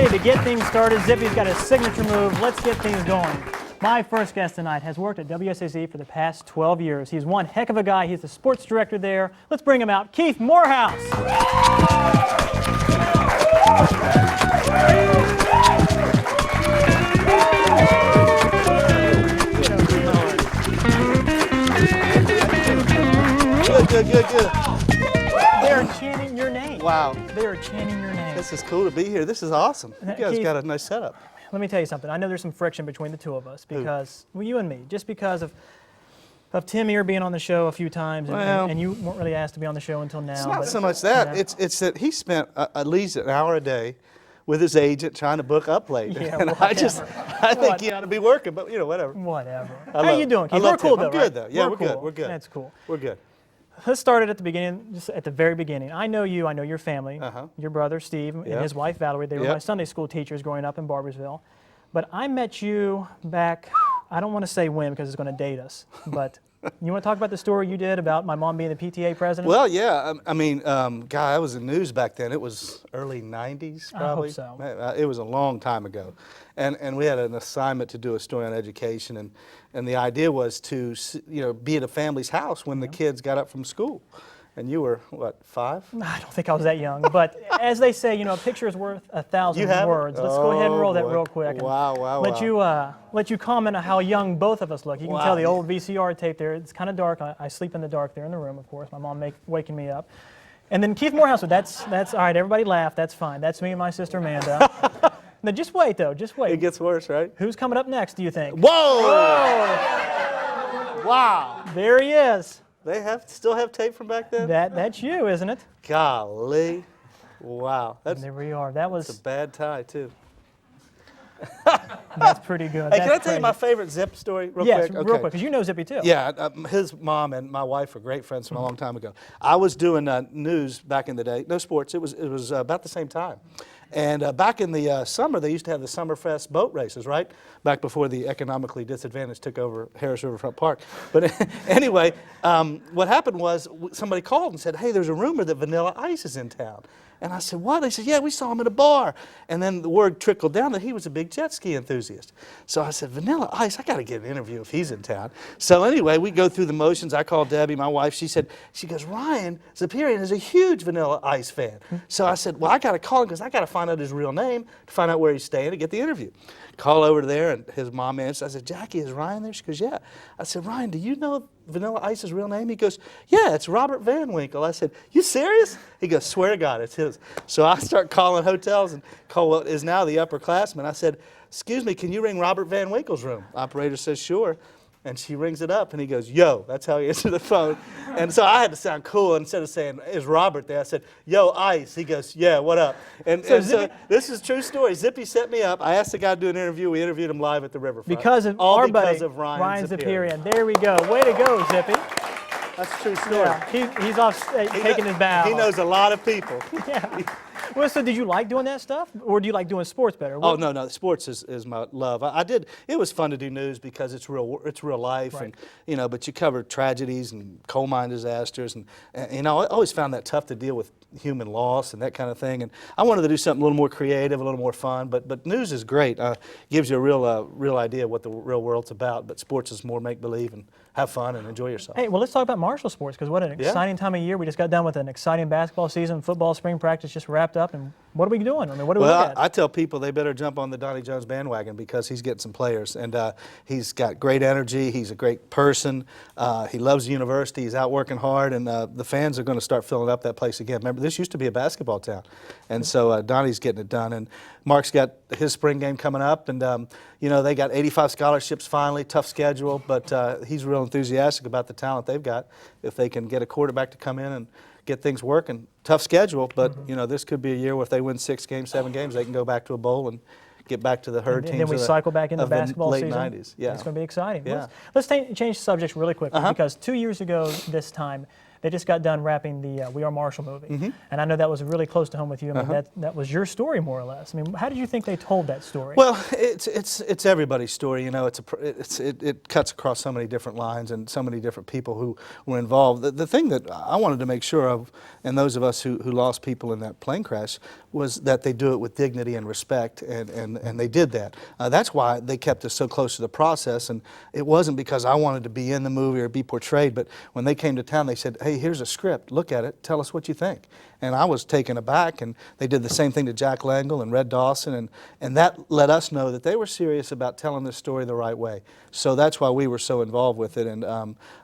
ready to get things started. Zippy's got his signature move. Let's get things going. My first guest tonight has worked at WSAZ for the past 12 years. He's one heck of a guy. He's the sports director there. Let's bring him out, Keith Morehouse. Good. They're chanting your name. Wow. They are chanting your name. This is cool to be here. This is awesome. You guys Keith, got a nice setup. Let me tell you something. I know there's some friction between the two of us because, well, you and me, just because of Tim here being on the show a few times, and you weren't really asked to be on the show until now. It's not so much that. Yeah. It's that he spent at least an hour a day with his agent trying to book up late. Yeah, and I think he ought to be working, but whatever. Whatever. How you doing, Keith? We're cool, though, I'm good, right? though. Yeah, we're cool. good. We're good. That's cool. We're good. Let's start it at the beginning, just at the very beginning. I know you, I know your family, your brother Steve and his wife Valerie. They were my Sunday school teachers growing up in Barbersville. But I met you back, I don't want to say when because it's going to date us, but you want to talk about the story you did about my mom being the PTA president? Well, yeah. I mean, guy, I was in news back then. It was early 90s, probably. I hope so. It was a long time ago. And we had an assignment to do a story on education, and the idea was to, be at a family's house when the kids got up from school. And you were, what, 5? I don't think I was that young, but as they say, a picture is worth 1,000 words. Let's go ahead and roll that real quick. Wow. Let you comment on how young both of us look. You can tell the old VCR tape there. It's kind of dark. I sleep in the dark there in the room, of course. My mom waking me up. And then Keith Morehouse, that's all right. Everybody laugh. That's fine. That's me and my sister Amanda. Now just wait, though. Just wait. It gets worse, right? Who's coming up next, do you think? Whoa! Wow. There he is. They still have tape from back then? That's you, isn't it? Golly. Wow. There we are. That was a bad tie, too. That's pretty good. Hey, can I tell you my favorite Zip story real quick? Yes, real quick, because you know Zippy, too. Yeah, his mom and my wife are great friends from a long time ago. I was doing news back in the day. No sports. It was about the same time. And back in the summer, they used to have the Summerfest boat races, right? Back before the economically disadvantaged took over Harris Riverfront Park. But anyway, what happened was somebody called and said, hey, there's a rumor that Vanilla Ice is in town. And I said, what? They said, yeah, we saw him at a bar. And then the word trickled down that he was a big jet ski enthusiast. So I said, Vanilla Ice, I got to get an interview if he's in town. So anyway, we go through the motions. I called Debbie, my wife. She goes, Ryan Zapirian is a huge Vanilla Ice fan. So I said, well, I got to call him because I got to find out his real name to find out where he's staying to get the interview. Call over there, and his mom answered. I said, Jackie, is Ryan there? She goes, yeah. I said, Ryan, do you know Vanilla Ice's real name? He goes, yeah, it's Robert Van Winkle. I said, you serious? He goes, swear to God, it's his. So I start calling hotels and call what is now the upperclassmen. I said, excuse me, can you ring Robert Van Winkle's room? Operator says, sure. And she rings it up, and he goes, yo. That's how he answered the phone. And so I had to sound cool. Instead of saying, is Robert there? I said, yo, Ice. He goes, yeah, what up? And so this is a true story. Zippy set me up. I asked the guy to do an interview. We interviewed him live at the riverfront. Because of All because buddy, of Ryan Zapirian. There we go. Way to go, Zippy. That's a true story. Yeah, he's off taking his bow. He knows a lot of people. Yeah. Well, so did you like doing that stuff, or do you like doing sports better? Oh no, sports is my love. I did. It was fun to do news because it's real life, right. And but you cover tragedies and coal mine disasters, and I always found that tough to deal with human loss and that kind of thing. And I wanted to do something a little more creative, a little more fun. But news is great. Gives you a real idea of what the real world's about. But sports is more make believe and have fun and enjoy yourself. Hey, well, let's talk about Marshall sports because what an exciting time of year. We just got done with an exciting basketball season. Football spring practice just wrapped up, and what are we doing? I mean, what do we look at? I tell people they better jump on the Donnie Jones bandwagon because he's getting some players, and he's got great energy. He's a great person. He loves the university. He's out working hard, and the fans are going to start filling up that place again. Remember, this used to be a basketball town, and so Donnie's getting it done. And Mark's got his spring game coming up, and they got 85 scholarships finally. Tough schedule, but he's real enthusiastic about the talent they've got. If they can get a quarterback to come in and get things working. Tough schedule, but this could be a year where if they win 6 games, 7 games, they can go back to a bowl and get back to the herd teams. And then we cycle back into basketball late season. 90s. Yeah, it's going to be exciting. Yeah. Let's change subjects really quickly because 2 years ago this time, they just got done wrapping the We Are Marshall movie. And I know that was really close to home with you. I mean, that was your story, more or less. I mean, how did you think they told that story? Well, it's everybody's story. You know, it cuts across so many different lines and so many different people who were involved. The thing that I wanted to make sure of, and those of us who lost people in that plane crash, was that they do it with dignity and respect, and they did that. That's why they kept us so close to the process, and it wasn't because I wanted to be in the movie or be portrayed, but when they came to town, they said, hey, here's a script, look at it, tell us what you think. And I was taken aback, and they did the same thing to Jack Langle and Red Dawson, and that let us know that they were serious about telling this story the right way. So that's why we were so involved with it, and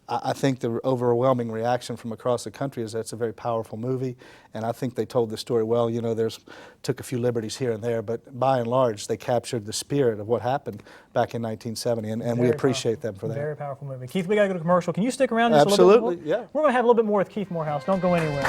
I think the overwhelming reaction from across the country is that it's a very powerful movie, and I think they told the story well. You know, took a few liberties here and there, but by and large, they captured the spirit of what happened back in 1970, and we appreciate them for that. Very powerful movie. Keith, we got to go to commercial. Can you stick around just Absolutely, a little bit? yeah. We're going to have a little bit more with Keith Morehouse. Don't go anywhere.